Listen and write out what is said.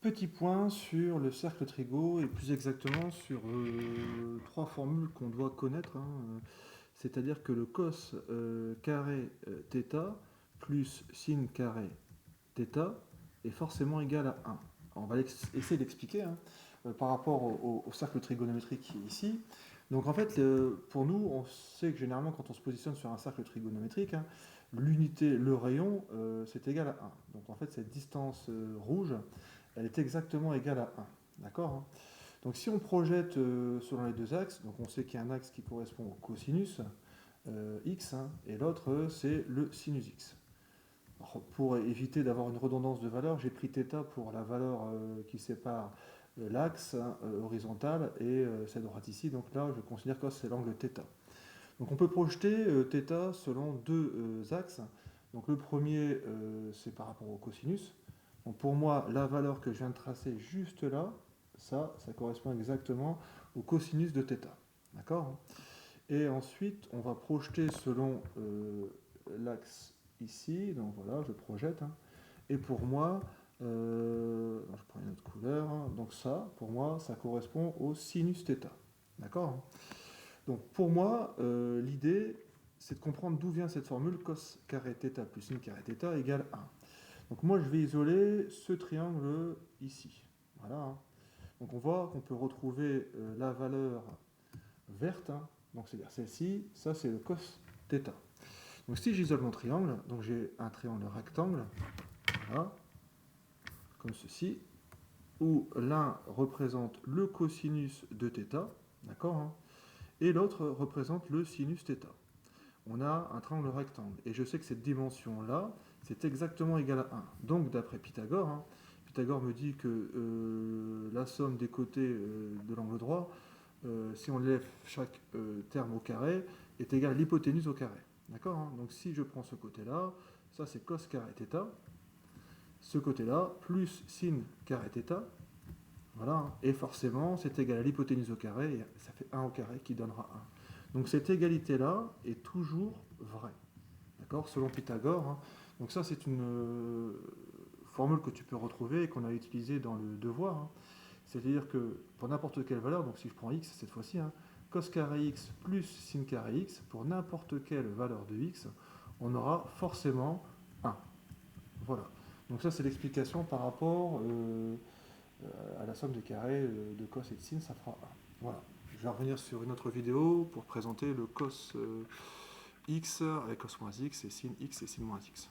Petit point sur le cercle trigo et plus exactement sur trois formules qu'on doit connaître, hein. C'est-à-dire que le cos carré θ plus sin carré θ est forcément égal à 1. On va essayer d'expliquer, hein, par rapport au cercle trigonométrique qui est ici. Donc en fait, pour nous, on sait que généralement quand on se positionne sur un cercle trigonométrique, hein, l'unité, le rayon, c'est égal à 1. Donc en fait, cette distance rouge, elle est exactement égale à 1. D'accord, hein. Donc si on projette selon les deux axes, donc on sait qu'il y a un axe qui correspond au cosinus x, hein, et l'autre c'est le sinus x. Alors, pour éviter d'avoir une redondance de valeur, j'ai pris θ pour la valeur qui sépare l'axe, hein, horizontal et cette droite ici. Donc là, je considère que c'est l'angle θ. Donc on peut projeter θ selon deux axes. Donc le premier, c'est par rapport au cosinus. Donc pour moi, la valeur que je viens de tracer juste là, ça correspond exactement au cosinus de θ. D'accord? Et ensuite, on va projeter selon l'axe ici. Donc voilà, je projette, hein. Et pour moi, je prends une autre couleur. Hein. Donc ça, pour moi, ça correspond au sinus θ. D'accord? Donc pour moi, l'idée, c'est de comprendre d'où vient cette formule cos carré θ plus sin carré θ égale 1. Donc moi, je vais isoler ce triangle ici. Voilà, hein. Donc on voit qu'on peut retrouver la valeur verte, hein. Donc c'est-à-dire celle-ci, ça c'est le cos θ. Donc si j'isole mon triangle, donc j'ai un triangle rectangle, voilà, comme ceci, où l'un représente le cosinus de θ, d'accord, hein, et l'autre représente le sinus θ. On a un triangle rectangle. Et je sais que cette dimension-là, c'est exactement égal à 1. Donc, d'après Pythagore, hein, Pythagore me dit que la somme des côtés de l'angle droit, si on lève chaque terme au carré, est égale à l'hypoténuse au carré. D'accord, hein. Donc, si je prends ce côté-là, ça c'est cos carré θ. Ce côté-là, plus sin carré θ. Voilà, hein. Et forcément, c'est égal à l'hypoténuse au carré, et ça fait 1 au carré qui donnera 1. Donc cette égalité-là est toujours vraie, d'accord, selon Pythagore, hein. Donc ça, c'est une formule que tu peux retrouver et qu'on a utilisée dans le devoir, hein. C'est-à-dire que pour n'importe quelle valeur, donc si je prends x cette fois-ci, hein, cos carré x plus sin carré x, pour n'importe quelle valeur de x, on aura forcément 1. Voilà. Donc ça, c'est l'explication par rapport à la somme des carrés de cos et de sin, ça fera 1. Voilà. Je vais revenir sur une autre vidéo pour présenter le cos x avec cos moins x et sin x et sin moins x.